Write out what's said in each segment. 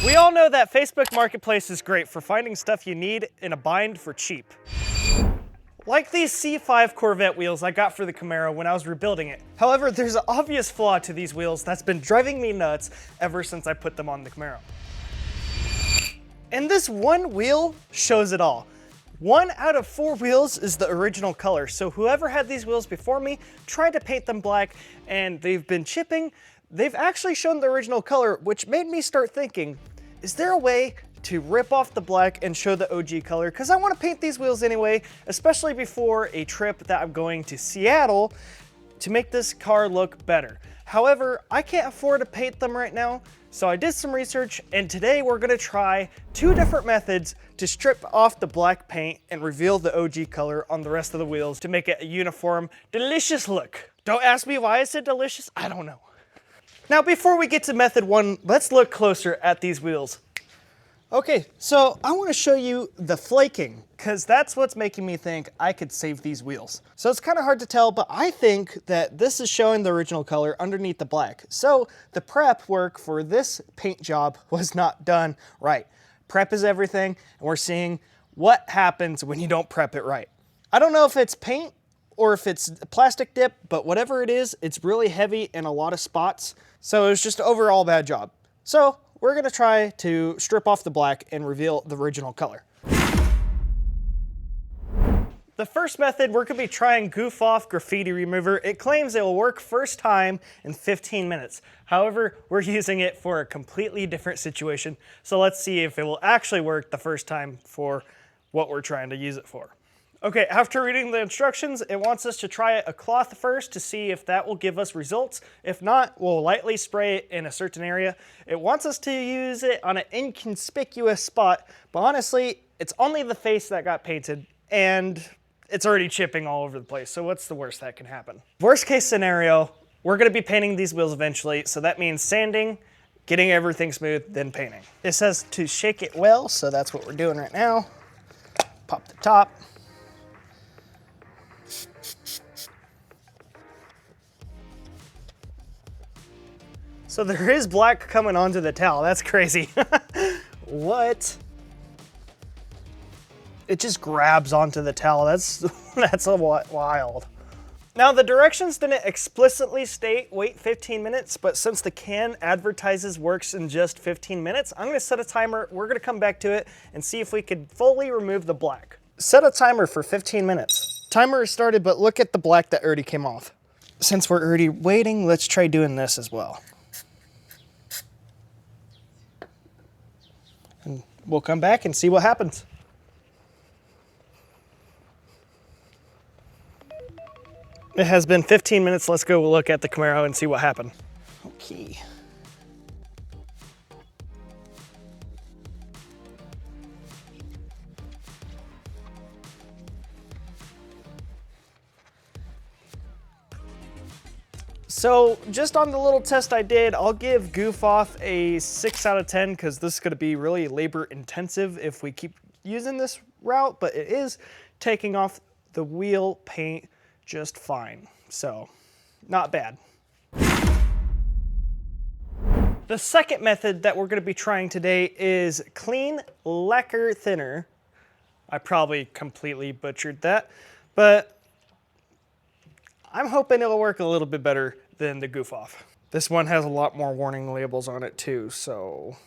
We all know that Facebook Marketplace is great for finding stuff you need in a bind for cheap. Like these C5 Corvette wheels I got for the Camaro when I was rebuilding it. However, there's an obvious flaw to these wheels that's been driving me nuts ever since I put them on the Camaro. And this one wheel shows it all. 1 out of 4 wheels is the original color, so whoever had these wheels before me tried to paint them black and they've been chipping. They've actually shown the original color, which made me start thinking, is there a way to rip off the black and show the OG color? Because I want to paint these wheels anyway, especially before a trip that I'm going to Seattle to make this car look better. However, I can't afford to paint them right now, so I did some research, and today we're going to try 2 different methods to strip off the black paint and reveal the OG color on the rest of the wheels to make it a uniform, delicious look. Don't ask me why I said delicious, I don't know. Now before we get to method 1, let's look closer at these wheels. Okay, so I want to show you the flaking, because that's what's making me think I could save these wheels. So it's kind of hard to tell, but I think that this is showing the original color underneath the black. So the prep work for this paint job was not done right. Prep is everything, and we're seeing what happens when you don't prep it right. I don't know if it's paint or if it's plastic dip, but whatever it is, it's really heavy in a lot of spots. So it was just an overall bad job. So we're gonna try to strip off the black and reveal the original color. The first method, we're gonna be trying Goof Off graffiti remover. It claims it will work first time in 15 minutes. However, we're using it for a completely different situation. So let's see if it will actually work the first time for what we're trying to use it for. Okay, after reading the instructions, it wants us to try a cloth first to see if that will give us results. If not, we'll lightly spray it in a certain area. It wants us to use it on an inconspicuous spot, but honestly, it's only the face that got painted, and it's already chipping all over the place, so what's the worst that can happen? Worst case scenario, we're gonna be painting these wheels eventually, so that means sanding, getting everything smooth, then painting. It says to shake it well, so that's what we're doing right now. Pop the top. So there is black coming onto the towel. That's crazy. What? It just grabs onto the towel. That's a wild. Now the directions didn't explicitly state wait 15 minutes, but since the can advertises works in just 15 minutes, I'm gonna set a timer. We're gonna come back to it and see if we could fully remove the black. Set a timer for 15 minutes. Timer is started, but look at the black that already came off. Since we're already waiting, let's try doing this as well. And we'll come back and see what happens. It has been 15 minutes. Let's go look at the Camaro and see what happened. Okay. So just on the little test I did, I'll give Goof Off a 6 out of 10 because this is going to be really labor intensive if we keep using this route, but it is taking off the wheel paint just fine. So not bad. The second method that we're going to be trying today is Klean Lacquer Thinner. I probably completely butchered that, but I'm hoping it'll work a little bit better than the Goof Off. This one has a lot more warning labels on it too, so.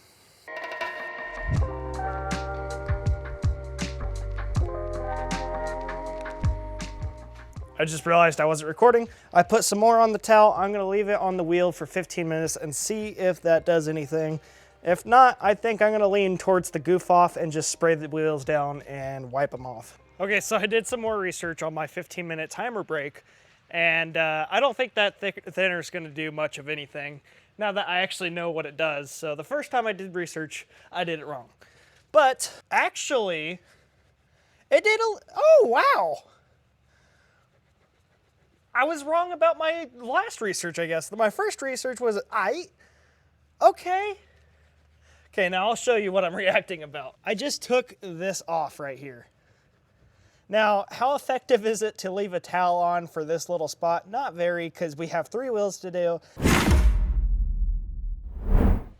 I just realized I wasn't recording. I put some more on the towel. I'm gonna leave it on the wheel for 15 minutes and see if that does anything. If not, I think I'm gonna lean towards the Goof Off and just spray the wheels down and wipe them off. Okay, so I did some more research on my 15-minute timer break, and I don't think that thinner is gonna do much of anything now that I actually know what it does. So the first time I did research, I did it wrong. But actually, it did oh wow. I was wrong about my last research, I guess. My first research was okay. Okay, now I'll show you what I'm reacting about. I just took this off right here. Now, how effective is it to leave a towel on for this little spot? Not very, because we have 3 wheels to do.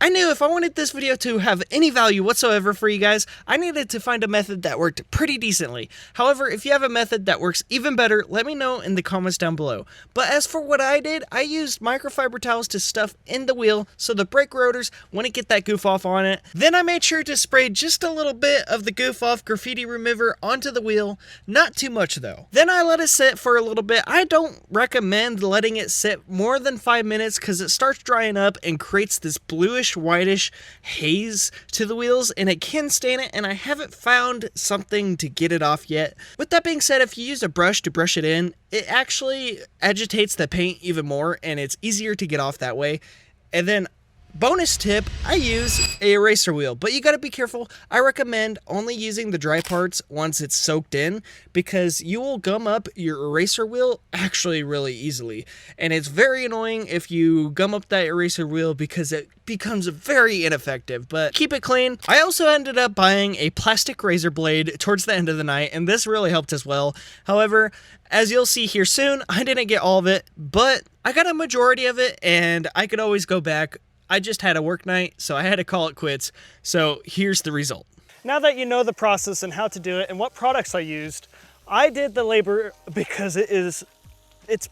I knew if I wanted this video to have any value whatsoever for you guys, I needed to find a method that worked pretty decently. However, if you have a method that works even better, let me know in the comments down below. But as for what I did, I used microfiber towels to stuff in the wheel so the brake rotors wouldn't get that goof off on it. Then I made sure to spray just a little bit of the goof off graffiti remover onto the wheel, not too much though. Then I let it sit for a little bit. I don't recommend letting it sit more than 5 minutes because it starts drying up and creates this bluish whitish haze to the wheels and it can stain it, and I haven't found something to get it off yet. With that being said, if you use a brush to brush it in, it actually agitates the paint even more and it's easier to get off that way. And then bonus tip, I use a eraser wheel, but you got to be careful. I recommend only using the dry parts once it's soaked in because you will gum up your eraser wheel actually really easily. And it's very annoying if you gum up that eraser wheel because it becomes very ineffective, but keep it clean. I also ended up buying a plastic razor blade towards the end of the night, and this really helped as well. However, as you'll see here soon, I didn't get all of it, but I got a majority of it and I could always go back. I just had a work night, so I had to call it quits. So here's the result. Now that you know the process and how to do it and what products I used, I did the labor because it's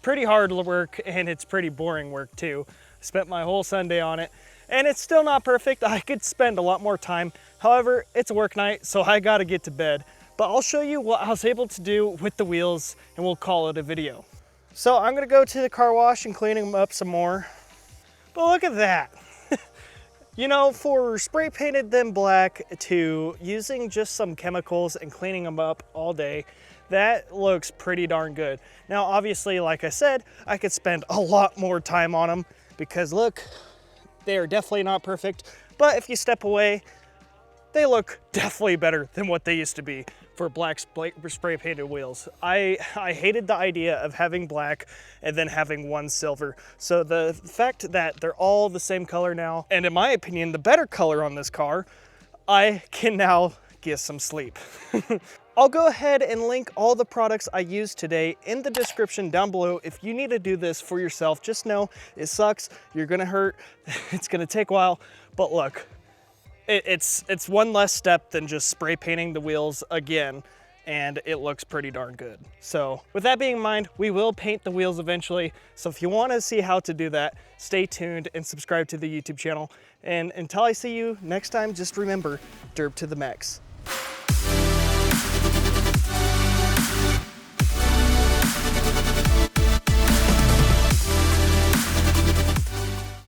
pretty hard work and it's pretty boring work too. I spent my whole Sunday on it and it's still not perfect. I could spend a lot more time. However, it's a work night, so I gotta get to bed. But I'll show you what I was able to do with the wheels and we'll call it a video. So I'm gonna go to the car wash and clean them up some more. But look at that. You know, for spray painted them black to using just some chemicals and cleaning them up all day, that looks pretty darn good. Now, obviously, like I said, I could spend a lot more time on them because look, they are definitely not perfect. But if you step away, they look definitely better than what they used to be for black spray painted wheels. I hated the idea of having black and then having one silver. So the fact that they're all the same color now, and in my opinion, the better color on this car, I can now get some sleep. I'll go ahead and link all the products I used today in the description down below. If you need to do this for yourself, just know it sucks, you're gonna hurt, it's gonna take a while, but look, it's one less step than just spray painting the wheels again, and it looks pretty darn good. So with that being in mind, we will paint the wheels eventually. So if you want to see how to do that, stay tuned and subscribe to the YouTube channel. And until I see you next time, just remember, derp to the max.